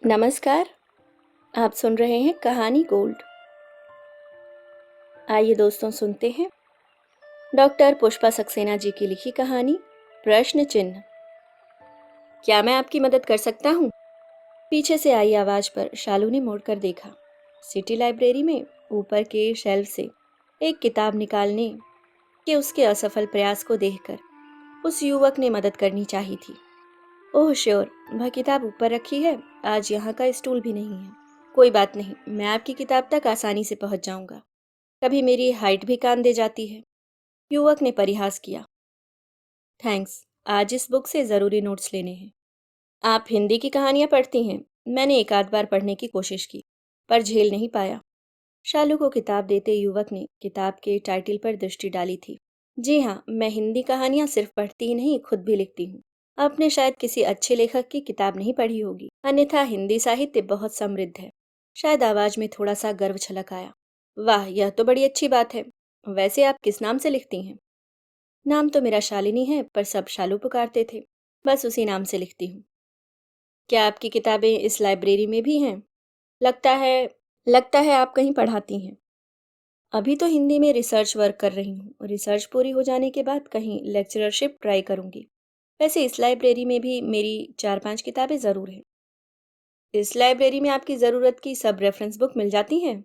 नमस्कार। आप सुन रहे हैं कहानी गोल्ड। आइए दोस्तों सुनते हैं डॉक्टर पुष्पा सक्सेना जी की लिखी कहानी प्रश्न चिन्ह। क्या मैं आपकी मदद कर सकता हूँ? पीछे से आई आवाज पर शालू ने मुड़कर देखा। सिटी लाइब्रेरी में ऊपर के शेल्फ से एक किताब निकालने के उसके असफल प्रयास को देखकर उस युवक ने मदद करनी चाहिए थी। ओह श्योर, वह किताब ऊपर रखी है, आज यहाँ का स्टूल भी नहीं है। कोई बात नहीं, मैं आपकी किताब तक आसानी से पहुंच जाऊंगा। कभी मेरी हाइट भी काम दे जाती है। युवक ने परिहास किया। थैंक्स, आज इस बुक से ज़रूरी नोट्स लेने हैं। आप हिंदी की कहानियाँ पढ़ती हैं? मैंने एक आध बार पढ़ने की कोशिश की, पर झेल नहीं पाया। शालू को किताब देते युवक ने किताब के टाइटल पर दृष्टि डाली थी। जी हाँ, मैं हिंदी कहानियाँ सिर्फ पढ़ती ही नहीं, खुद भी लिखती हूँ। आपने शायद किसी अच्छे लेखक की किताब नहीं पढ़ी होगी, अन्यथा हिंदी साहित्य बहुत समृद्ध है। शायद आवाज में थोड़ा सा गर्व छलक आया। वाह, यह तो बड़ी अच्छी बात है। वैसे आप किस नाम से लिखती हैं? नाम तो मेरा शालिनी है, पर सब शालू पुकारते थे। बस उसी नाम से लिखती हूँ। क्या आपकी किताबें इस लाइब्रेरी में भी हैं? लगता है लगता है आप कहीं पढ़ाती हैं। अभी तो हिंदी में रिसर्च वर्क कर रही हूँ। रिसर्च पूरी हो जाने के बाद कहीं लेक्चरशिप ट्राई करूँगी। वैसे इस लाइब्रेरी में भी मेरी 4-5 किताबें ज़रूर हैं। इस लाइब्रेरी में आपकी ज़रूरत की सब रेफरेंस बुक मिल जाती हैं?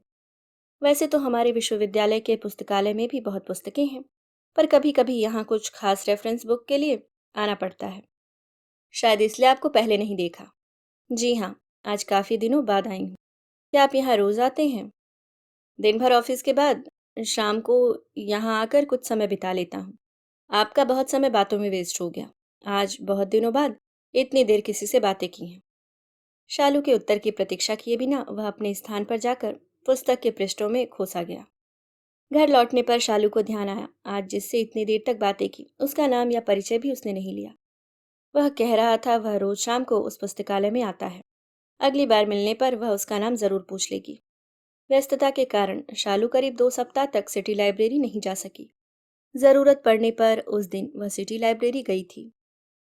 वैसे तो हमारे विश्वविद्यालय के पुस्तकालय में भी बहुत पुस्तकें हैं, पर कभी-कभी यहाँ कुछ खास रेफरेंस बुक के लिए आना पड़ता है। शायद इसलिए आपको पहले नहीं देखा। जी हाँ, आज काफ़ी दिनों बाद आई हूँ। क्या आप यहाँ रोज़ आते हैं? दिन भर ऑफिस के बाद शाम को यहाँ आकर कुछ समय बिता लेता हूँ। आपका बहुत समय बातों में वेस्ट हो गया। आज बहुत दिनों बाद इतनी देर किसी से बातें की हैं। शालू के उत्तर की प्रतीक्षा किए बिना वह अपने स्थान पर जाकर पुस्तक के पृष्ठों में खोसा गया। घर लौटने पर शालू को ध्यान आया, आज जिससे इतनी देर तक बातें की उसका नाम या परिचय भी उसने नहीं लिया। वह कह रहा था वह रोज शाम को उस पुस्तकालय में आता है। अगली बार मिलने पर वह उसका नाम जरूर पूछ लेगी। व्यस्तता के कारण शालू करीब 2 सप्ताह तक सिटी लाइब्रेरी नहीं जा सकी। जरूरत पड़ने पर उस दिन वह सिटी लाइब्रेरी गई थी।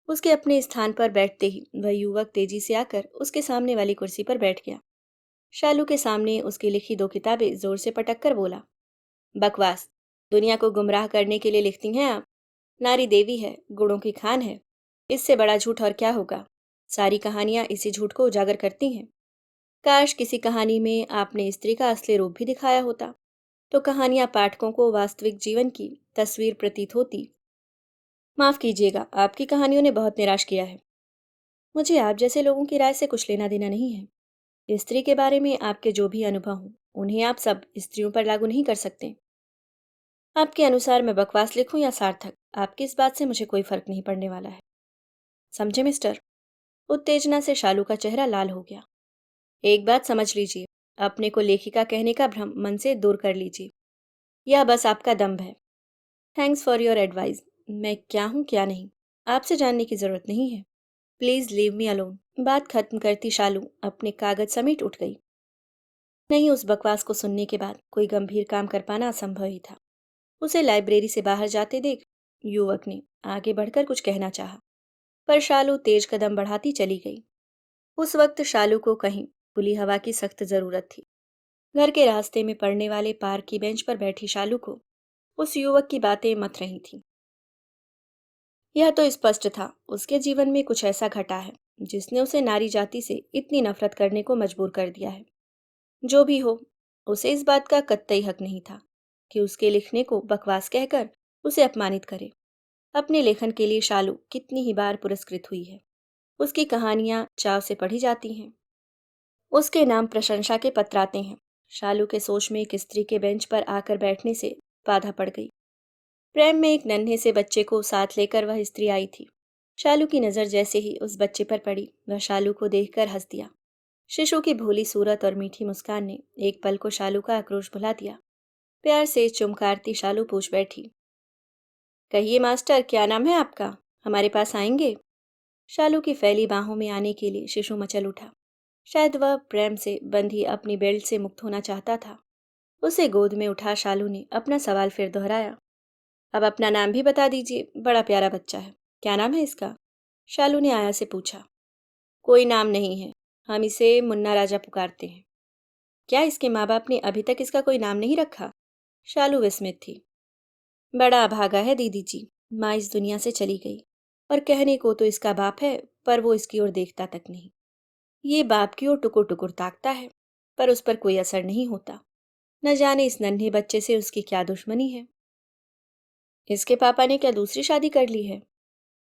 उसके अपने स्थान पर बैठते ही वह युवक तेजी से आकर उसके सामने वाली कुर्सी पर बैठ गया। शालू के सामने उसकी लिखी 2 किताबें जोर से पटक कर बोला, बकवास। दुनिया को गुमराह करने के लिए लिखती हैं आप। नारी देवी है, गुणों की खान है। इससे बड़ा झूठ और क्या होगा। सारी कहानियां इसी झूठ को उजागर करती हैं। काश किसी कहानी में आपने स्त्री का असली रूप भी दिखाया होता, तो कहानियां पाठकों को वास्तविक जीवन की तस्वीर प्रतीत होती। माफ कीजिएगा, आपकी कहानियों ने बहुत निराश किया है। मुझे आप जैसे लोगों की राय से कुछ लेना देना नहीं है। स्त्री के बारे में आपके जो भी अनुभव हों, उन्हें आप सब स्त्रियों पर लागू नहीं कर सकते। आपके अनुसार मैं बकवास लिखूं या सार्थक, आपकी इस बात से मुझे कोई फर्क नहीं पड़ने वाला है। समझे मिस्टर? उत्तेजना से शालू का चेहरा लाल हो गया। एक बात समझ लीजिए, अपने को लेखिका कहने का भ्रम मन से दूर कर लीजिए। यह बस आपका दम्भ है। Thanks for your advice. मैं क्या हूँ क्या नहीं, आपसे जानने की जरूरत नहीं है। Please leave me alone. बात खत्म करती शालू अपने कागज समेट उठ गई। नहीं, उस बकवास को सुनने के बाद कोई गंभीर काम कर पाना असंभव ही था। उसे लाइब्रेरी से बाहर जाते देख युवक ने आगे बढ़कर कुछ कहना चाहा, पर शालू तेज कदम बढ़ाती चली गई। उस वक्त शालू को कहीं खुली हवा की सख्त जरूरत थी। घर के रास्ते में पड़ने वाले पार्क की बेंच पर बैठी शालू को उस युवक की बातें मथ रही थीं। यह तो स्पष्ट था, उसके जीवन में कुछ ऐसा घटा है जिसने उसे नारी जाति से इतनी नफरत करने को मजबूर कर दिया है। जो भी हो, उसे इस बात का कतई हक नहीं था कि उसके लिखने को बकवास कहकर उसे अपमानित करे। अपने लेखन के लिए शालू कितनी ही बार पुरस्कृत हुई है। उसकी कहानियां चाव से पढ़ी जाती हैं। उसके नाम प्रशंसा के पत्र आते हैं। शालू के सोच में एक स्त्री के बेंच पर आकर बैठने से बाधा पड़ गई। प्रेम में एक नन्हे से बच्चे को साथ लेकर वह स्त्री आई थी। शालू की नजर जैसे ही उस बच्चे पर पड़ी, वह शालू को देखकर हंस दिया। शिशु की भोली सूरत और मीठी मुस्कान ने एक पल को शालू का आक्रोश भुला दिया। प्यार से चुमकारती शालू पूछ बैठी, कहिए मास्टर, क्या नाम है आपका? हमारे पास आएंगे? शालू की फैली बाहों में आने के लिए शिशु मचल उठा। शायद वह प्रेम से बंधी अपनी बेल्ट से मुक्त होना चाहता था। उसे गोद में उठा शालू ने अपना सवाल फिर दोहराया, अब अपना नाम भी बता दीजिए, बड़ा प्यारा बच्चा है। क्या नाम है इसका? शालू ने आया से पूछा। कोई नाम नहीं है, हम इसे मुन्ना राजा पुकारते हैं। क्या इसके माँ बाप ने अभी तक इसका कोई नाम नहीं रखा? शालू विस्मित थी। बड़ा अभागा है दीदी जी, माँ इस दुनिया से चली गई और कहने को तो इसका बाप है, पर वो इसकी ओर देखता तक नहीं। ये बाप की ओर टुकुर टुकुर ताकता है, पर उस पर कोई असर नहीं होता। न जाने इस नन्हे बच्चे से उसकी क्या दुश्मनी है। इसके पापा ने क्या दूसरी शादी कर ली है?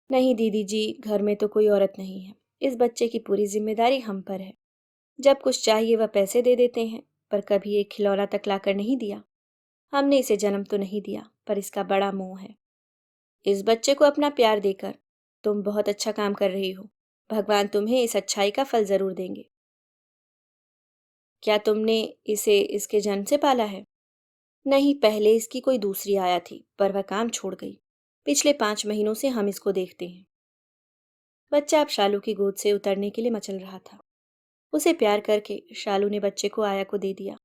नहीं दीदी जी, घर में तो कोई औरत नहीं है। इस बच्चे की पूरी जिम्मेदारी हम पर है। जब कुछ चाहिए वह पैसे दे देते हैं, पर कभी एक खिलौना तक लाकर नहीं दिया। हमने इसे जन्म तो नहीं दिया, पर इसका बड़ा मोह है। इस बच्चे को अपना प्यार देकर तुम बहुत अच्छा काम कर रही हो। भगवान तुम्हें इस अच्छाई का फल जरूर देंगे। क्या तुमने इसे इसके जन्म से पाला है? नहीं, पहले इसकी कोई दूसरी आया थी, पर वह काम छोड़ गई। पिछले 5 महीनों से हम इसको देखते हैं। बच्चा अब शालू की गोद से उतरने के लिए मचल रहा था। उसे प्यार करके शालू ने बच्चे को आया को दे दिया।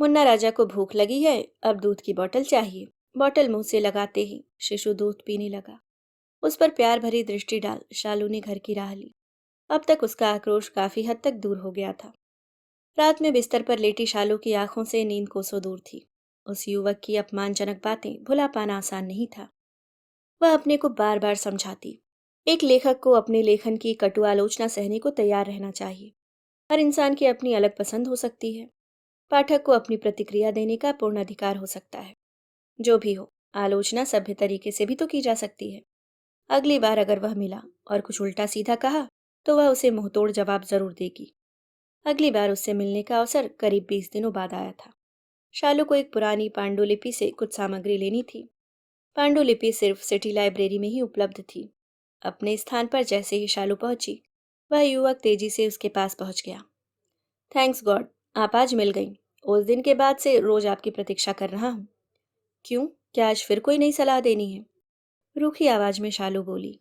मुन्ना राजा को भूख लगी है, अब दूध की बोतल चाहिए। बोतल मुंह से लगाते ही शिशु दूध पीने लगा। उस पर प्यार भरी दृष्टि डाल शालू ने घर की राह ली। अब तक उसका आक्रोश काफी हद तक दूर हो गया था। रात में बिस्तर पर लेटी शालू की आंखों से नींद कोसों दूर थी। उस युवक की अपमानजनक बातें भुला पाना आसान नहीं था। वह अपने को बार बार समझाती, एक लेखक को अपने लेखन की कटु आलोचना सहने को तैयार रहना चाहिए। हर इंसान की अपनी अलग पसंद हो सकती है। पाठक को अपनी प्रतिक्रिया देने का पूर्ण अधिकार हो सकता है। जो भी हो, आलोचना सभ्य तरीके से भी तो की जा सकती है। अगली बार अगर वह मिला और कुछ उल्टा सीधा कहा, तो वह उसे मुंहतोड़ जवाब जरूर देगी। अगली बार उससे मिलने का अवसर करीब 20 दिनों बाद आया था। शालू को एक पुरानी पांडुलिपि से कुछ सामग्री लेनी थी। पांडुलिपि सिर्फ सिटी लाइब्रेरी में ही उपलब्ध थी। अपने स्थान पर जैसे ही शालू पहुंची, वह युवक तेजी से उसके पास पहुंच गया। थैंक्स गॉड, आप आज मिल गई। उस दिन के बाद से रोज आपकी प्रतीक्षा कर रहा हूँ। क्यों, क्या आज फिर कोई नई सलाह देनी है? रूखी आवाज में शालू बोली।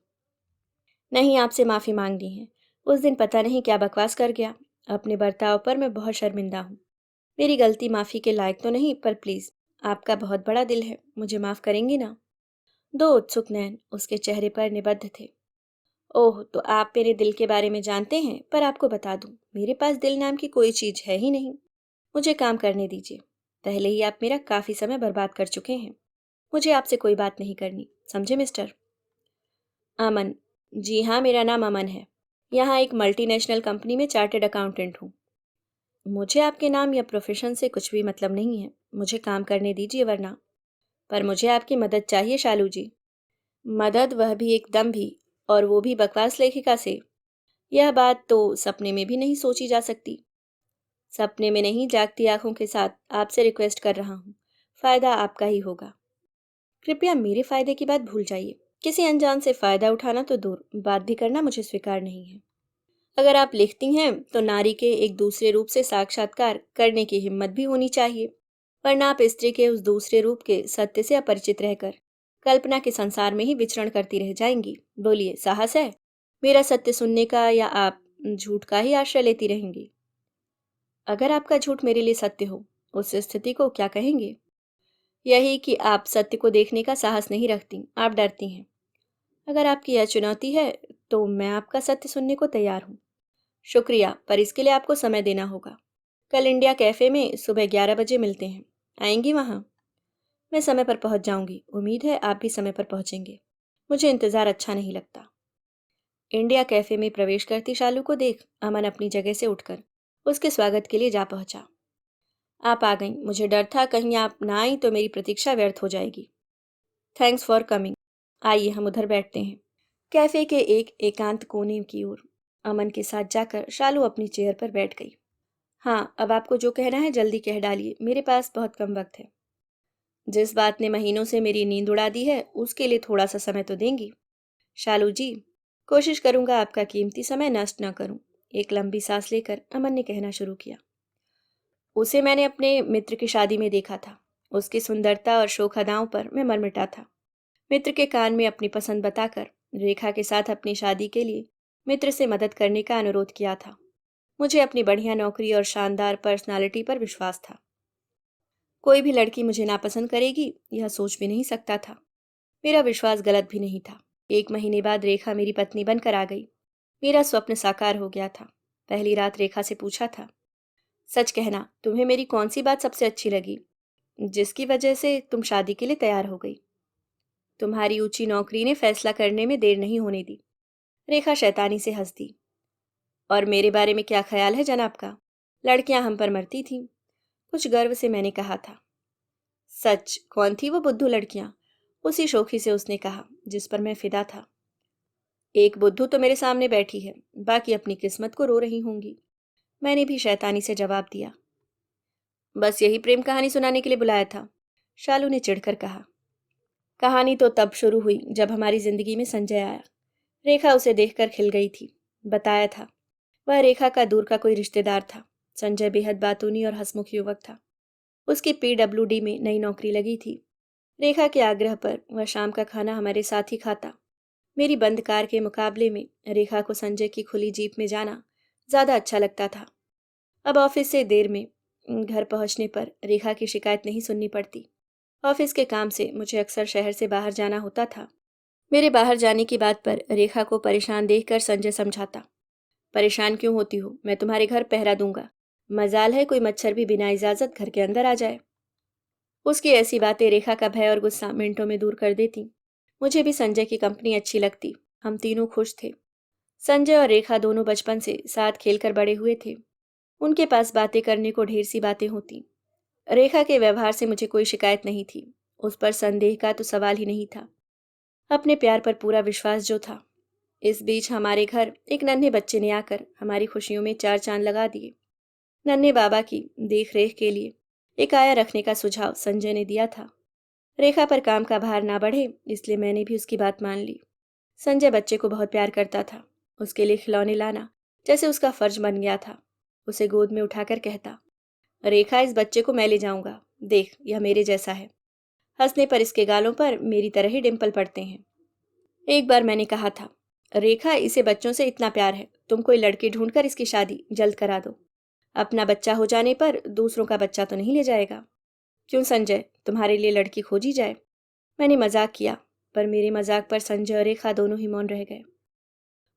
नहीं, आपसे माफी मांगनी है। उस दिन पता नहीं क्या बकवास कर गया। अपने बर्ताव पर मैं बहुत शर्मिंदा हूँ। मेरी गलती माफी के लायक तो नहीं, पर प्लीज, आपका बहुत बड़ा दिल है, मुझे माफ करेंगी ना? दो उत्सुक नैन उसके चेहरे पर निबद्ध थे। ओह, तो आप मेरे दिल के बारे में जानते हैं, पर आपको बता दूं, मेरे पास दिल नाम की कोई चीज है ही नहीं। मुझे काम करने दीजिए। पहले ही आप मेरा काफी समय बर्बाद कर चुके हैं। मुझे आपसे कोई बात नहीं करनी, समझे मिस्टर? अमन। जी हाँ, मेरा नाम अमन है। यहाँ एक मल्टीनेशनल कंपनी में चार्टर्ड अकाउंटेंट हूँ। मुझे आपके नाम या प्रोफेशन से कुछ भी मतलब नहीं है। मुझे काम करने दीजिए वरना। पर मुझे आपकी मदद चाहिए शालू जी। मदद, वह भी एकदम भी, और वो भी बकवास लेखिका से। यह बात तो सपने में भी नहीं सोची जा सकती। सपने में नहीं, जागती आंखों के साथ आपसे रिक्वेस्ट कर रहा हूँ। फायदा आपका ही होगा। कृपया मेरे फायदे की बात भूल जाइए। किसी अनजान से फायदा उठाना तो दूर, बात भी करना मुझे स्वीकार नहीं है। अगर आप लिखती हैं तो नारी के एक दूसरे रूप से साक्षात्कार करने की हिम्मत भी होनी चाहिए, वरना आप स्त्री के उस दूसरे रूप के सत्य से अपरिचित रहकर कल्पना के संसार में ही विचरण करती रह जाएंगी। बोलिए, साहस है मेरा सत्य सुनने का, या आप झूठ का ही आश्रय लेती रहेंगी? अगर आपका झूठ मेरे लिए सत्य हो, उस स्थिति को क्या कहेंगे? यही कि आप सत्य को देखने का साहस नहीं रखती, आप डरती हैं। अगर आपकी यह चुनौती है, तो मैं आपका सत्य सुनने को तैयार हूँ। शुक्रिया, पर इसके लिए आपको समय देना होगा। कल इंडिया कैफे में सुबह 11 बजे मिलते हैं। आएंगी वहाँ? मैं समय पर पहुँच जाऊंगी, उम्मीद है आप भी समय पर पहुँचेंगे। मुझे इंतज़ार अच्छा नहीं लगता। इंडिया कैफे में प्रवेश करती शालू को देख अमन अपनी जगह से उठकर उसके स्वागत के लिए जा पहुंचा। आप आ गईं, मुझे डर था कहीं आप ना आई तो मेरी प्रतीक्षा व्यर्थ हो जाएगी। Thanks for coming. आइए हम उधर बैठते हैं। कैफे के एक एकांत कोने की ओर अमन के साथ जाकर शालू अपनी चेयर पर बैठ गई। हाँ, अब आपको जो कहना है जल्दी कह डालिए, मेरे पास बहुत कम वक्त है। जिस बात ने महीनों से मेरी नींद उड़ा दी है, उसके लिए थोड़ा सा समय तो देंगी? शालू जी, कोशिश करूंगा आपका कीमती समय नष्ट न करूं। एक लंबी सांस लेकर अमन ने कहना शुरू किया। उसे मैंने अपने मित्र की शादी में देखा था। उसकी सुंदरता और शोख अदाओं पर मैं मर मिटा था। मित्र के कान में अपनी पसंद बताकर रेखा के साथ अपनी शादी के लिए मित्र से मदद करने का अनुरोध किया था। मुझे अपनी बढ़िया नौकरी और शानदार पर्सनालिटी पर विश्वास था। कोई भी लड़की मुझे नापसंद करेगी, यह सोच भी नहीं सकता था। मेरा विश्वास गलत भी नहीं था। 1 महीने बाद रेखा मेरी पत्नी बनकर आ गई। मेरा स्वप्न साकार हो गया था। पहली रात रेखा से पूछा था। सच कहना, तुम्हें मेरी कौन सी बात सबसे अच्छी लगी, जिसकी वजह से तुम शादी के लिए तैयार हो गई? तुम्हारी ऊंची नौकरी ने फैसला करने में देर नहीं होने दी। रेखा शैतानी से हंस दी। और मेरे बारे में क्या ख्याल है जनाब का? लड़कियां हम पर मरती थीं। कुछ गर्व से मैंने कहा था। सच, कौन थी वो बुद्धू लड़कियां? उसी शोखी से उसने कहा जिस पर मैं फिदा था। एक बुद्धू तो मेरे सामने बैठी है, बाकी अपनी किस्मत को रो रही होंगी। मैंने भी शैतानी से जवाब दिया। बस यही प्रेम कहानी सुनाने के लिए बुलाया था, शालू ने चिढ़कर कहा। कहानी तो तब शुरू हुई जब हमारी जिंदगी में संजय आया। रेखा उसे देखकर खिल गई थी। बताया था, वह रेखा का दूर का कोई रिश्तेदार था। संजय बेहद बातूनी और हंसमुख युवक था। उसकी PWD में नई नौकरी लगी थी। रेखा के आग्रह पर वह शाम का खाना हमारे साथ ही खाता। मेरी बंद कार के मुकाबले में रेखा को संजय की खुली जीप में जाना ज़्यादा अच्छा लगता था। अब ऑफिस से देर में घर पहुंचने पर रेखा की शिकायत नहीं सुननी पड़ती। ऑफिस के काम से मुझे अक्सर शहर से बाहर जाना होता था। मेरे बाहर जाने की बात पर रेखा को परेशान देखकर संजय समझाता। परेशान क्यों होती हो, मैं तुम्हारे घर पहरा दूंगा। मजाल है कोई मच्छर भी बिना इजाजत घर के अंदर आ जाए। उसकी ऐसी बातें रेखा का भय और गुस्सा मिनटों में दूर कर देती। मुझे भी संजय की कंपनी अच्छी लगती। हम तीनों खुश थे। संजय और रेखा दोनों बचपन से साथ खेलकर बड़े हुए थे। उनके पास बातें करने को ढेर सी बातें होती। रेखा के व्यवहार से मुझे कोई शिकायत नहीं थी। उस पर संदेह का तो सवाल ही नहीं था। अपने प्यार पर पूरा विश्वास जो था। इस बीच हमारे घर एक नन्हे बच्चे ने आकर हमारी खुशियों में चार चांद लगा दिए। नन्हे बाबा की देख रेख के लिए एक आया रखने का सुझाव संजय ने दिया था। रेखा पर काम का भार ना बढ़े, इसलिए मैंने भी उसकी बात मान ली। संजय बच्चे को बहुत प्यार करता था। उसके लिए खिलौने लाना जैसे उसका फर्ज बन गया था। उसे गोद में उठाकर कहता, रेखा, इस बच्चे को मैं ले जाऊंगा। देख, यह मेरे जैसा है। हंसने पर इसके गालों पर मेरी तरह ही डिंपल पड़ते हैं। एक बार मैंने कहा था, रेखा, इसे बच्चों से इतना प्यार है, तुम कोई लड़की ढूंढकर इसकी शादी जल्द करा दो। अपना बच्चा हो जाने पर दूसरों का बच्चा तो नहीं ले जाएगा। क्यों संजय, तुम्हारे लिए लड़की खोजी जाए? मैंने मजाक किया, पर मेरे मजाक पर संजय और रेखा दोनों ही मौन रह गए।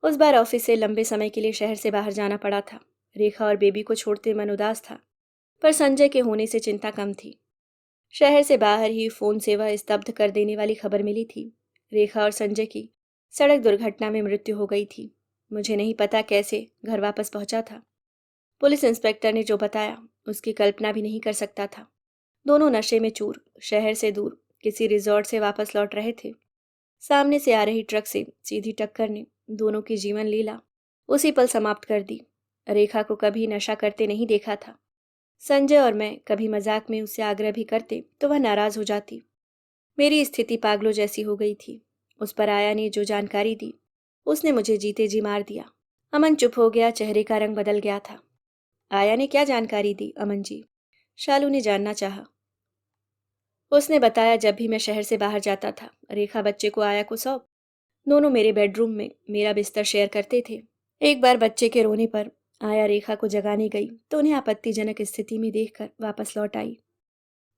उस बार ऑफिस से लंबे समय के लिए शहर से बाहर जाना पड़ा था। रेखा और बेबी को छोड़ते मन उदास था, पर संजय के होने से चिंता कम थी। शहर से बाहर ही फोन सेवा स्तब्ध कर देने वाली खबर मिली थी। रेखा और संजय की सड़क दुर्घटना में मृत्यु हो गई थी। मुझे नहीं पता कैसे घर वापस पहुंचा था। पुलिस इंस्पेक्टर ने जो बताया उसकी कल्पना भी नहीं कर सकता था। दोनों नशे में चूर शहर से दूर किसी रिजॉर्ट से वापस लौट रहे थे। सामने से आ रही ट्रक से सीधी टक्कर ने दोनों की जीवन लीला उसी पल समाप्त कर दी। रेखा को कभी नशा करते नहीं देखा था। संजय और मैं कभी मजाक में उससे आग्रह भी करते तो वह नाराज हो जाती। मेरी स्थिति पागलों जैसी हो गई थी। उस पर आया ने जो जानकारी दी, उसने मुझे जीते जी मार दिया। अमन चुप हो गया, चेहरे का रंग बदल गया था। आया ने क्या जानकारी दी, अमन जी? शालू ने जानना चाहा। उसने बताया, जब भी मैं शहर से बाहर जाता था, रेखा बच्चे को आया को सौंप दोनों मेरे बेडरूम में मेरा बिस्तर शेयर करते थे। एक बार बच्चे के रोने पर आया रेखा को जगाने गई तो उन्हें आपत्तिजनक स्थिति में देखकर वापस लौट आई।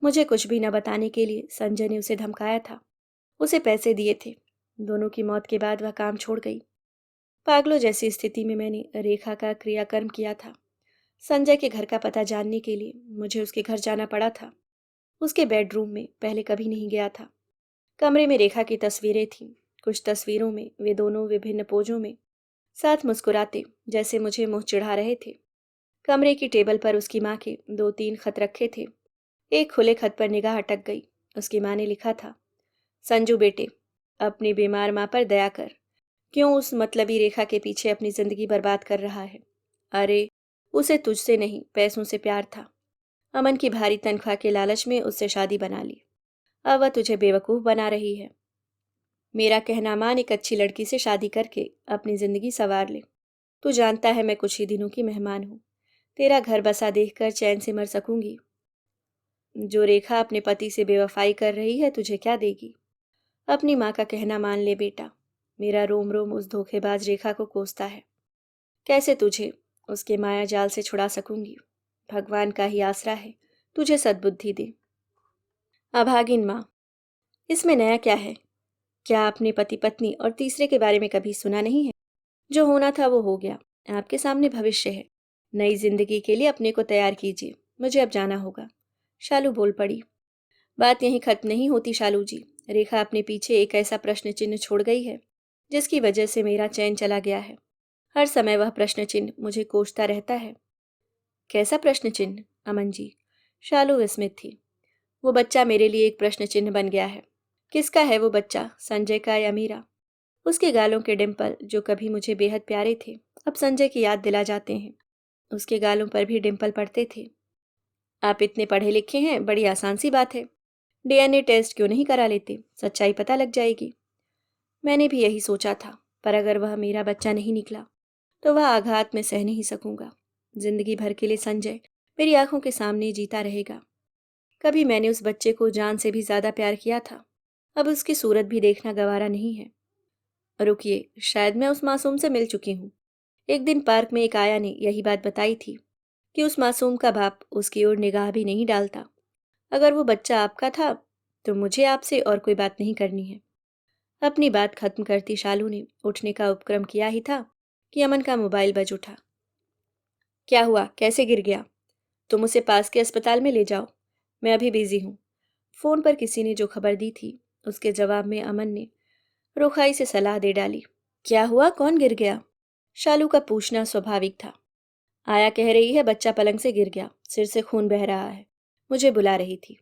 मुझे कुछ भी न बताने के लिए संजय ने उसे धमकाया था। उसे पैसे दिए थे। दोनों की मौत के बाद वह काम छोड़ गई। पागलों जैसी स्थिति में मैंने रेखा का क्रियाकर्म किया था। संजय के घर का पता जानने के लिए मुझे उसके घर जाना पड़ा था। उसके बेडरूम में पहले कभी नहीं गया था। कमरे में रेखा की तस्वीरें थीं। कुछ तस्वीरों में वे दोनों विभिन्न पोजों में साथ मुस्कुराते जैसे मुझे मुंह चिढ़ा रहे थे। कमरे की टेबल पर उसकी माँ के 2-3 खत रखे थे। एक खुले खत पर निगाह अटक गई। उसकी माँ ने लिखा था, संजू बेटे, अपनी बीमार माँ पर दया कर। क्यों उस मतलबी रेखा के पीछे अपनी जिंदगी बर्बाद कर रहा है? अरे, उसे तुझसे नहीं पैसों से प्यार था। अमन की भारी तनख्वाह के लालच में उससे शादी बना ली। अब वह तुझे बेवकूफ़ बना रही है। मेरा कहना मान, एक अच्छी लड़की से शादी करके अपनी जिंदगी संवार ले। तू जानता है मैं कुछ ही दिनों की मेहमान हूँ। तेरा घर बसा देखकर चैन से मर सकूंगी। जो रेखा अपने पति से बेवफाई कर रही है तुझे क्या देगी? अपनी माँ का कहना मान ले बेटा। मेरा रोम रोम उस धोखेबाज रेखा को कोसता है। कैसे तुझे उसके माया जाल से छुड़ा सकूंगी? भगवान का ही आसरा है, तुझे सद्बुद्धि दे। अभागिन माँ। इसमें नया क्या है? क्या आपने पति पत्नी और तीसरे के बारे में कभी सुना नहीं है? जो होना था वो हो गया। आपके सामने भविष्य है। नई जिंदगी के लिए अपने को तैयार कीजिए। मुझे अब जाना होगा। शालू बोल पड़ी। बात यहीं खत्म नहीं होती शालू जी। रेखा अपने पीछे एक ऐसा प्रश्न चिन्ह छोड़ गई है जिसकी वजह से मेरा चैन चला गया है। हर समय वह प्रश्न चिन्ह मुझे कोसता रहता है। कैसा प्रश्न चिन्ह अमन जी? शालू विस्मित थी। वो बच्चा मेरे लिए एक प्रश्न चिन्ह बन गया है। किसका है वो बच्चा, संजय का या मीरा? उसके गालों के डिंपल जो कभी मुझे बेहद प्यारे थे, अब संजय की याद दिला जाते हैं। उसके गालों पर भी डिंपल पड़ते थे। आप इतने पढ़े लिखे हैं, बड़ी आसान सी बात है। डीएनए टेस्ट क्यों नहीं करा लेते? सच्चाई पता लग जाएगी। मैंने भी यही सोचा था, पर अगर वह मेरा बच्चा नहीं निकला तो वह आघात में सह नहीं सकूंगा। जिंदगी भर के लिए संजय मेरी आंखों के सामने जीता रहेगा। कभी मैंने उस बच्चे को जान से भी ज्यादा प्यार किया था, अब उसकी सूरत भी देखना गवारा नहीं है। रुकिए, शायद मैं उस मासूम से मिल चुकी हूँ। एक दिन पार्क में एक आया ने यही बात बताई थी कि उस मासूम का बाप उसकी ओर निगाह भी नहीं डालता। अगर वो बच्चा आपका था तो मुझे आपसे और कोई बात नहीं करनी है। अपनी बात खत्म करती शालू ने उठने का उपक्रम किया ही था कि अमन का मोबाइल बज उठा। क्या हुआ, कैसे गिर गया? तुम उसे पास के अस्पताल में ले जाओ, मैं अभी बिजी हूँ। फोन पर किसी ने जो खबर दी थी उसके जवाब में अमन ने रुखाई से सलाह दे डाली। क्या हुआ, कौन गिर गया? शालू का पूछना स्वाभाविक था। आया कह रही है बच्चा पलंग से गिर गया, सिर से खून बह रहा है, मुझे बुला रही थी।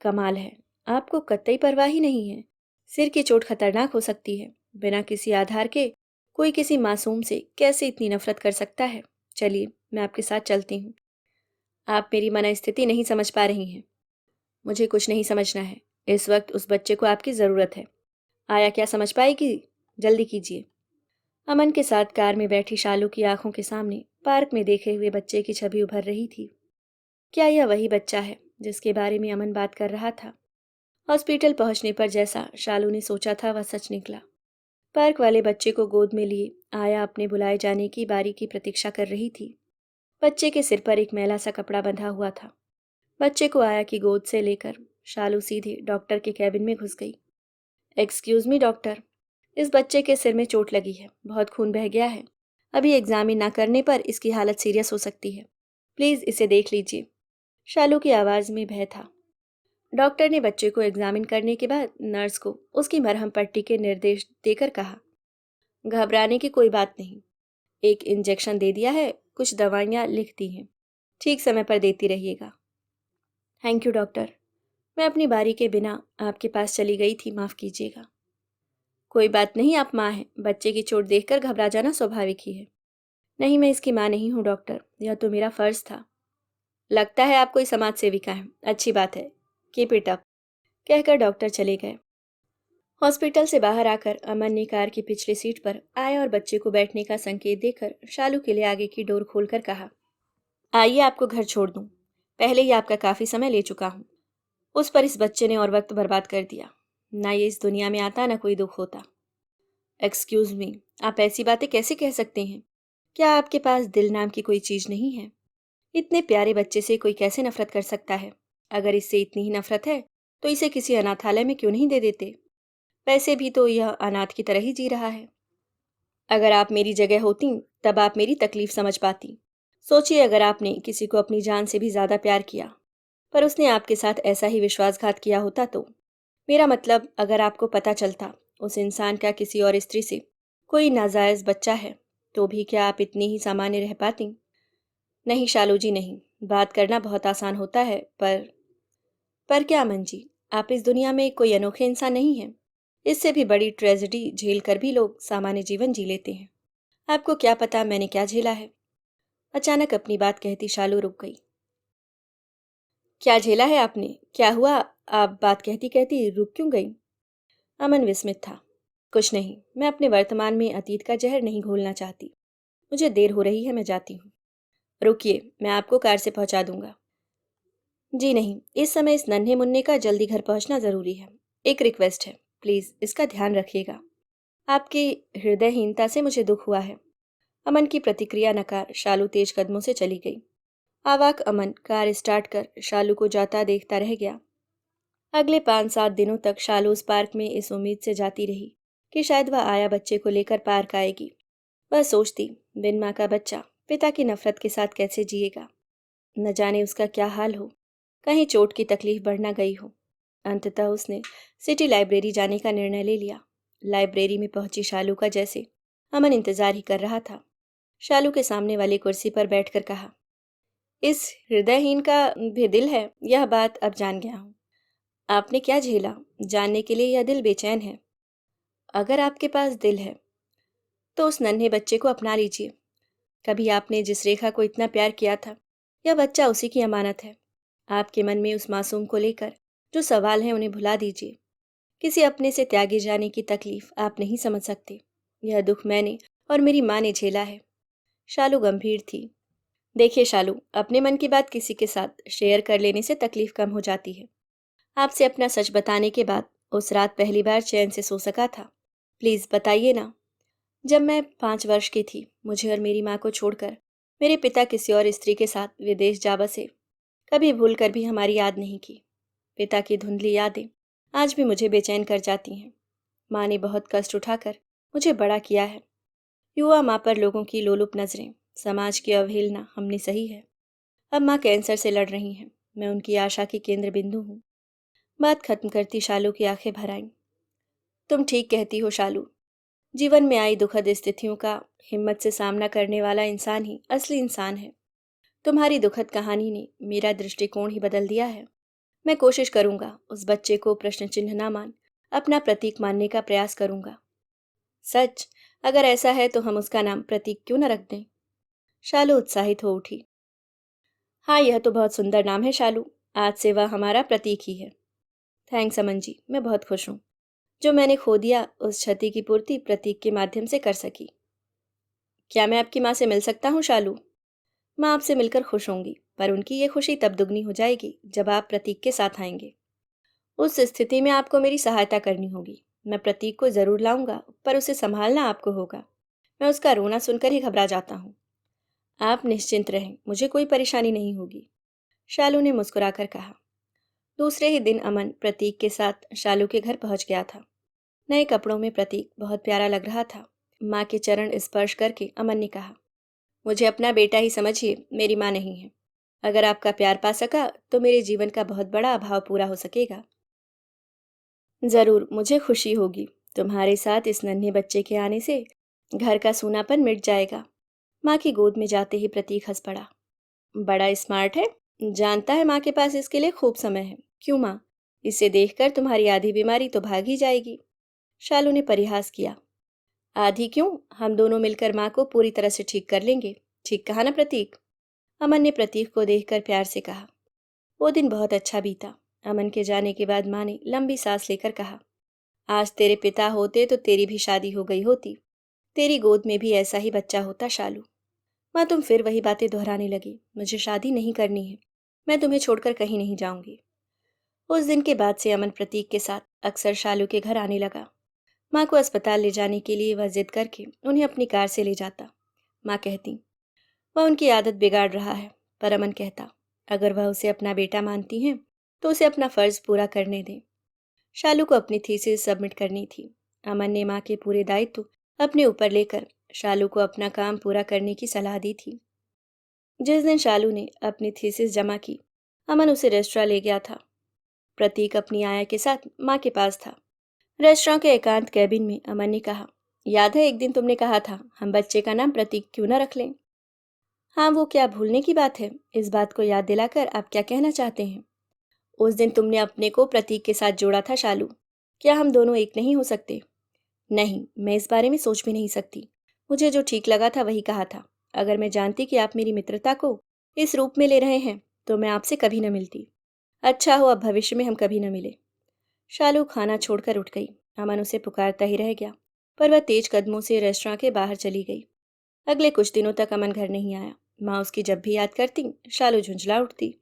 कमाल है, आपको कतई परवाह ही नहीं है। सिर की चोट खतरनाक हो सकती है। बिना किसी आधार के कोई किसी मासूम से कैसे इतनी नफरत कर सकता है? चलिए, मैं आपके साथ चलती हूँ। आप मेरी मनस्थिति नहीं समझ पा रही हैं। मुझे कुछ नहीं समझना है। इस वक्त उस बच्चे को आपकी ज़रूरत है। आया क्या समझ पाएगी? जल्दी कीजिए। अमन के साथ कार में बैठी शालू की आंखों के सामने पार्क में देखे हुए बच्चे की छवि उभर रही थी। क्या यह वही बच्चा है जिसके बारे में अमन बात कर रहा था? हॉस्पिटल पहुंचने पर जैसा शालू ने सोचा था वह सच निकला। पार्क वाले बच्चे को गोद में लिए आया अपने बुलाए जाने की बारी की प्रतीक्षा कर रही थी। बच्चे के सिर पर एक मैला सा कपड़ा बंधा हुआ था। बच्चे को आया की गोद से लेकर शालू सीधे डॉक्टर के कैबिन में घुस गई। एक्सक्यूज मी डॉक्टर, इस बच्चे के सिर में चोट लगी है, बहुत खून बह गया है। अभी एग्जामिन ना करने पर इसकी हालत सीरियस हो सकती है। प्लीज इसे देख लीजिए। शालू की आवाज में भय था। डॉक्टर ने बच्चे को एग्जामिन करने के बाद नर्स को उसकी मरहम पट्टी के निर्देश देकर कहा, घबराने की कोई बात नहीं। एक इंजेक्शन दे दिया है, कुछ दवाइयाँ लिख दी हैं, ठीक समय पर देती रहिएगा। थैंक यू डॉक्टर, मैं अपनी बारी के बिना आपके पास चली गई थी, माफ़ कीजिएगा। कोई बात नहीं, आप माँ हैं, बच्चे की चोट देखकर घबरा जाना स्वाभाविक ही है। नहीं, मैं इसकी माँ नहीं हूँ डॉक्टर, यह तो मेरा फर्ज था। लगता है आप कोई समाज सेविका हैं, अच्छी बात है, कीप इट अप, कहकर डॉक्टर चले गए। हॉस्पिटल से बाहर आकर अमन ने कार की पिछली सीट पर आए और बच्चे को बैठने का संकेत देकर शालू के लिए आगे की डोर खोलकर कहा, आइए आपको घर छोड़ दूं। पहले ही आपका काफी समय ले चुका हूं। उस पर इस बच्चे ने और वक्त बर्बाद कर दिया। ना ये इस दुनिया में आता, ना कोई दुख होता। एक्सक्यूज मी, आप ऐसी बातें कैसे कह सकते हैं? क्या आपके पास दिल नाम की कोई चीज नहीं है? इतने प्यारे बच्चे से कोई कैसे नफरत कर सकता है? अगर इससे इतनी ही नफरत है तो इसे किसी अनाथालय में क्यों नहीं दे देते? वैसे भी तो यह अनाथ की तरह ही जी रहा है। अगर आप मेरी जगह होती तब आप मेरी तकलीफ समझ पाती। सोचिए, अगर आपने किसी को अपनी जान से भी ज्यादा प्यार किया पर उसने आपके साथ ऐसा ही विश्वासघात किया होता तो? मेरा मतलब, अगर आपको पता चलता उस इंसान का किसी और स्त्री से कोई नाजायज बच्चा है तो भी क्या आप इतनी ही सामान्य रह पाती? नहीं शालू जी, नहीं। बात करना बहुत आसान होता है, पर क्या अमन जी, आप इस दुनिया में कोई अनोखे इंसान नहीं हैं। इससे भी बड़ी ट्रेजेडी झेल कर भी लोग सामान्य जीवन जी लेते हैं। आपको क्या पता मैंने क्या झेला है? अचानक अपनी बात कहती शालू रुक गई। क्या झेला है आपने? क्या हुआ? आप बात कहती कहती रुक क्यों गई? अमन विस्मित था। कुछ नहीं, मैं अपने वर्तमान में अतीत का जहर नहीं घोलना चाहती। मुझे देर हो रही है, मैं जाती हूँ। रुकिए, मैं आपको कार से पहुंचा दूंगा। जी नहीं, इस समय इस नन्हे मुन्ने का जल्दी घर पहुंचना जरूरी है। एक रिक्वेस्ट है, प्लीज इसका ध्यान रखिएगा। आपकी हृदयहीनता से मुझे दुख हुआ है। अमन की प्रतिक्रिया नकार शालू तेज कदमों से चली गई। आवाक अमन कार स्टार्ट कर शालू को जाता देखता रह गया। अगले 5-7 दिनों तक शालू उस पार्क में इस उम्मीद से जाती रही कि शायद वह आया बच्चे को लेकर पार्क आएगी। वह सोचती, बिन माँ का बच्चा पिता की नफरत के साथ कैसे जिएगा। न जाने उसका क्या हाल हो, कहीं चोट की तकलीफ बढ़ ना गई हो। अंततः उसने सिटी लाइब्रेरी जाने का निर्णय ले लिया। लाइब्रेरी में पहुंची शालू का जैसे अमन इंतजार ही कर रहा था। शालू के सामने वाली कुर्सी पर बैठकर कहा, इस हृदयहीन का भी दिल है, यह बात अब जान गया हूँ। आपने क्या झेला, जानने के लिए यह दिल बेचैन है। अगर आपके पास दिल है तो उस नन्हे बच्चे को अपना लीजिए। कभी आपने जिस रेखा को इतना प्यार किया था, यह बच्चा उसी की अमानत है। आपके मन में उस मासूम को लेकर जो सवाल हैं उन्हें भुला दीजिए। किसी अपने से त्यागे जाने की तकलीफ आप नहीं समझ सकते। यह दुख मैंने और मेरी माँ ने झेला है। शालू गंभीर थी। देखिए शालू, अपने मन की बात किसी के साथ शेयर कर लेने से तकलीफ कम हो जाती है। आपसे अपना सच बताने के बाद उस रात पहली बार चैन से सो सका था। प्लीज बताइए ना। जब मैं 5 वर्ष की थी, मुझे और मेरी माँ को छोड़कर मेरे पिता किसी और स्त्री के साथ विदेश जा बसे। कभी भूल कर भी हमारी याद नहीं की। पिता की धुंधली यादें आज भी मुझे बेचैन कर जाती हैं। माँ ने बहुत कष्ट उठाकर मुझे बड़ा किया है। युवा माँ पर लोगों की लोलुप नजरें, समाज की अवहेलना हमने सही है। अब माँ कैंसर से लड़ रही हैं। मैं उनकी आशा की केंद्र बिंदु हूँ। बात खत्म करती शालू की आंखें भर आईं। तुम ठीक कहती हो शालू। जीवन में आई दुखद स्थितियों का हिम्मत से सामना करने वाला इंसान ही असली इंसान है। तुम्हारी दुखद कहानी ने मेरा दृष्टिकोण ही बदल दिया है। मैं कोशिश करूंगा उस बच्चे को प्रश्न चिन्ह ना मान अपना प्रतीक मानने का प्रयास करूंगा। सच? अगर ऐसा है तो हम उसका नाम प्रतीक क्यों न रख दें? शालू उत्साहित हो उठी। हाँ, यह तो बहुत सुंदर नाम है शालू। आज से वह हमारा प्रतीक ही है। थैंक्स अमन जी, मैं बहुत खुश हूँ। जो मैंने खो दिया उस क्षति की पूर्ति प्रतीक के माध्यम से कर सकी। क्या मैं आपकी माँ से मिल सकता हूँ शालू? माँ आपसे मिलकर खुश होंगी, पर उनकी ये खुशी तब दुगनी हो जाएगी जब आप प्रतीक के साथ आएंगे। उस स्थिति में आपको मेरी सहायता करनी होगी। मैं प्रतीक को जरूर लाऊंगा, पर उसे संभालना आपको होगा। मैं उसका रोना सुनकर ही घबरा जाता हूँ। आप निश्चिंत रहें, मुझे कोई परेशानी नहीं होगी, शालू ने मुस्कुराकर कहा। दूसरे ही दिन अमन प्रतीक के साथ शालू के घर पहुंच गया था। नए कपड़ों में प्रतीक बहुत प्यारा लग रहा था। माँ के चरण स्पर्श करके अमन ने कहा, मुझे अपना बेटा ही समझिए, मेरी माँ नहीं है। अगर आपका प्यार पा सका तो मेरे जीवन का बहुत बड़ा अभाव पूरा हो सकेगा। जरूर, मुझे खुशी होगी। तुम्हारे साथ इस नन्हे बच्चे के आने से घर का सूनापन मिट जाएगा। माँ की गोद में जाते ही प्रतीक हंस पड़ा। बड़ा स्मार्ट है, जानता है माँ के पास इसके लिए खूब समय है। क्यों माँ, इसे देखकर तुम्हारी आधी बीमारी तो भाग ही जाएगी। शालू ने परिहास किया। आधी क्यों, हम दोनों मिलकर माँ को पूरी तरह से ठीक कर लेंगे। ठीक कहा ना प्रतीक? अमन ने प्रतीक को देखकर प्यार से कहा। वो दिन बहुत अच्छा बीता। अमन के जाने के बाद माँ ने लंबी सांस लेकर कहा, आज तेरे पिता होते तो तेरी भी शादी हो गई होती। तेरी गोद में भी ऐसा ही बच्चा होता शालू। माँ तुम फिर वही बातें दोहराने लगी। मुझे शादी नहीं करनी है। मैं तुम्हें छोड़कर कहीं नहीं जाऊंगी। उस दिन के बाद से अमन प्रतीक के साथ अक्सर शालू के घर आने लगा। माँ को अस्पताल ले जाने के लिए वह जिद करके उन्हें अपनी कार से ले जाता। माँ कहती, वह उनकी आदत बिगाड़ रहा है। पर अमन कहता, अगर वह उसे अपना बेटा मानती हैं तो उसे अपना फर्ज पूरा करने दें। शालू को अपनी थीसिस सबमिट करनी थी। अमन ने माँ के पूरे दायित्व अपने ऊपर लेकर शालू को अपना काम पूरा करने की सलाह दी थी। जिस दिन शालू ने अपनी थीसिस जमा की, अमन उसे रेस्टोरेंट ले गया था। प्रतीक अपनी आया के साथ माँ के पास था। रेस्टोरेंट के एकांत कैबिन में अमन ने कहा, याद है एक दिन तुमने कहा था हम बच्चे का नाम प्रतीक क्यों न रख लें? हाँ, वो क्या भूलने की बात है। इस बात को याद दिलाकर आप क्या कहना चाहते हैं? उस दिन तुमने अपने को प्रतीक के साथ जोड़ा था शालू। क्या हम दोनों एक नहीं हो सकते? नहीं, मैं इस बारे में सोच भी नहीं सकती। मुझे जो ठीक लगा था वही कहा था। अगर मैं जानती कि आप मेरी मित्रता को इस रूप में ले रहे हैं तो मैं आपसे कभी न मिलती। अच्छा हो अब भविष्य में हम कभी न मिले। शालू खाना छोड़कर उठ गई। अमन उसे पुकारता ही रह गया, पर वह तेज कदमों से रेस्टोरेंट के बाहर चली गई। अगले कुछ दिनों तक अमन घर नहीं आया। माँ उसकी जब भी याद करती, शालू झुंझला उठती।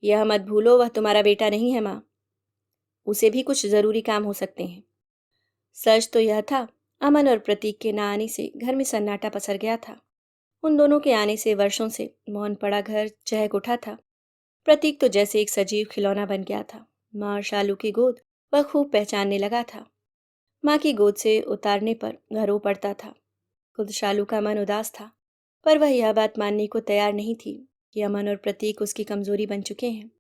यह मत भूलो वह तुम्हारा बेटा नहीं है माँ। उसे भी कुछ जरूरी काम हो सकते हैं। सच तो यह था, अमन और प्रतीक के न आने से घर में सन्नाटा पसर गया था। उन दोनों के आने से वर्षों से मौन पड़ा घर चहक उठा था। प्रतीक तो जैसे एक सजीव खिलौना बन गया था। माँ और शालू की गोद वह खूब पहचानने लगा था। माँ की गोद से उतारने पर घर रो पड़ता था। खुद शालू का मन उदास था, पर वह यह बात मानने को तैयार नहीं थी कि अमन और प्रतीक उसकी कमजोरी बन चुके हैं।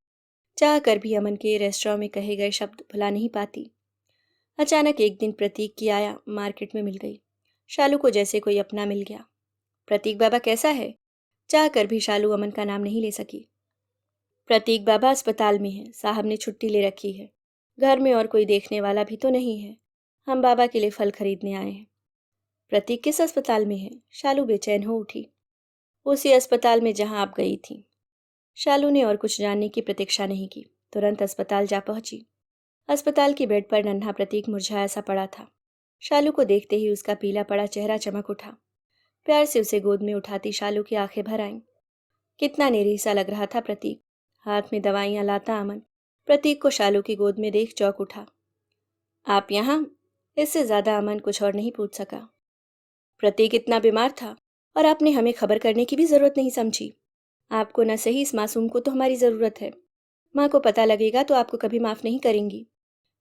चाह कर भी अमन के रेस्टोरेंट में कहे गए शब्द भुला नहीं पाती। अचानक एक दिन प्रतीक की आया मार्केट में मिल गई। शालू को जैसे कोई अपना मिल गया। प्रतीक बाबा कैसा है? चाह कर भी शालू अमन का नाम नहीं ले सकी। प्रतीक बाबा अस्पताल में है, साहब ने छुट्टी ले रखी है। घर में और कोई देखने वाला भी तो नहीं है। हम बाबा के लिए फल खरीदने आए हैं। प्रतीक किस अस्पताल में है? शालू बेचैन हो उठी। उसी अस्पताल में जहां आप गई थी। शालू ने और कुछ जानने की प्रतीक्षा नहीं की, तुरंत अस्पताल जा पहुंची। अस्पताल की बेड पर नन्हा प्रतीक मुरझाया सा पड़ा था। शालू को देखते ही उसका पीला पड़ा चेहरा चमक उठा। प्यार से उसे गोद में उठाती शालू की आंखें भर आईं। कितना निरीह सा लग रहा था प्रतीक। हाथ में दवाइयां लाता अमन प्रतीक को शालू की गोद में देख चौंक उठा। आप यहाँ? इससे ज्यादा अमन कुछ और नहीं पूछ सका। प्रतीक इतना बीमार था और आपने हमें खबर करने की भी जरूरत नहीं समझी। आपको न सही इस मासूम को तो हमारी जरूरत है। माँ को पता लगेगा तो आपको कभी माफ नहीं करेंगी।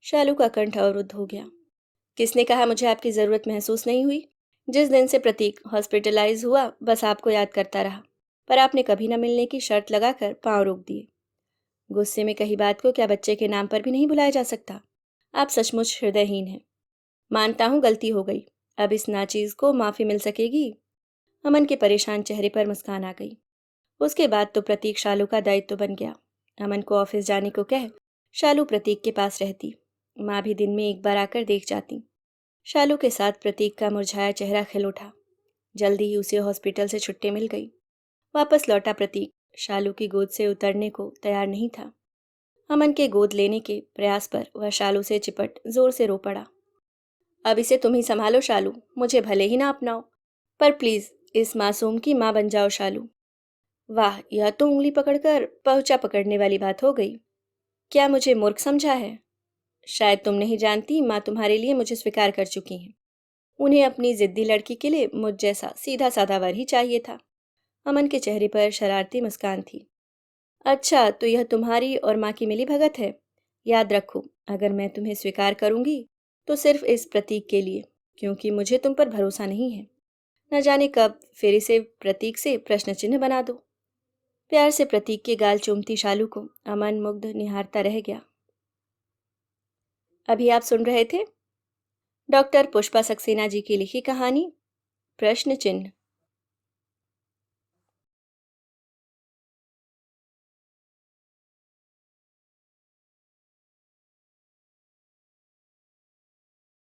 शालू का कंठ अवरुद्ध हो गया। किसने कहा मुझे आपकी जरूरत महसूस नहीं हुई? जिस दिन से प्रतीक हॉस्पिटलाइज हुआ बस आपको याद करता रहा, पर आपने कभी न मिलने की शर्त लगाकर पांव रोक दिए। गुस्से में कही बात को क्या बच्चे के नाम पर भी नहीं भुलाया जा सकता? आप सचमुच हृदयहीन हैं। मानता हूँ गलती हो गई। अब इस नाचीज को माफी मिल सकेगी? अमन के परेशान चेहरे पर मुस्कान आ गई। उसके बाद तो प्रतीक शालू का दायित्व बन गया। अमन को ऑफिस जाने को कह शालू प्रतीक के पास रहती। माँ भी दिन में एक बार आकर देख जाती। शालू के साथ प्रतीक का मुरझाया चेहरा खिल उठा। जल्दी ही उसे हॉस्पिटल से छुट्टी मिल गई। वापस लौटा प्रतीक शालू की गोद से उतरने को तैयार नहीं था। अमन के गोद लेने के प्रयास पर वह शालू से चिपट जोर से रो पड़ा। अब इसे तुम ही संभालो शालू, मुझे भले ही ना अपनाओ, पर प्लीज इस मासूम की माँ बन जाओ शालू। वाह, यह तो उंगली पकड़कर पहुंचा पकड़ने वाली बात हो गई। क्या मुझे मूर्ख समझा है? शायद तुम नहीं जानती, माँ तुम्हारे लिए मुझे स्वीकार कर चुकी हैं। उन्हें अपनी जिद्दी लड़की के लिए मुझ जैसा सीधा साधा वर ही चाहिए था। अमन के चेहरे पर शरारती मुस्कान थी। अच्छा, तो यह तुम्हारी और माँ की मिली भगत है। याद रखो, अगर मैं तुम्हें स्वीकार करूंगी तो सिर्फ इस प्रतीक के लिए, क्योंकि मुझे तुम पर भरोसा नहीं है। न जाने कब फिर इसे प्रतीक से प्रश्न चिन्ह बना दो। प्यार से प्रतीक के गाल चूमती शालू को अमन मुग्ध निहारता रह गया। अभी आप सुन रहे थे डॉक्टर पुष्पा सक्सेना जी की लिखी कहानी प्रश्न चिन्ह।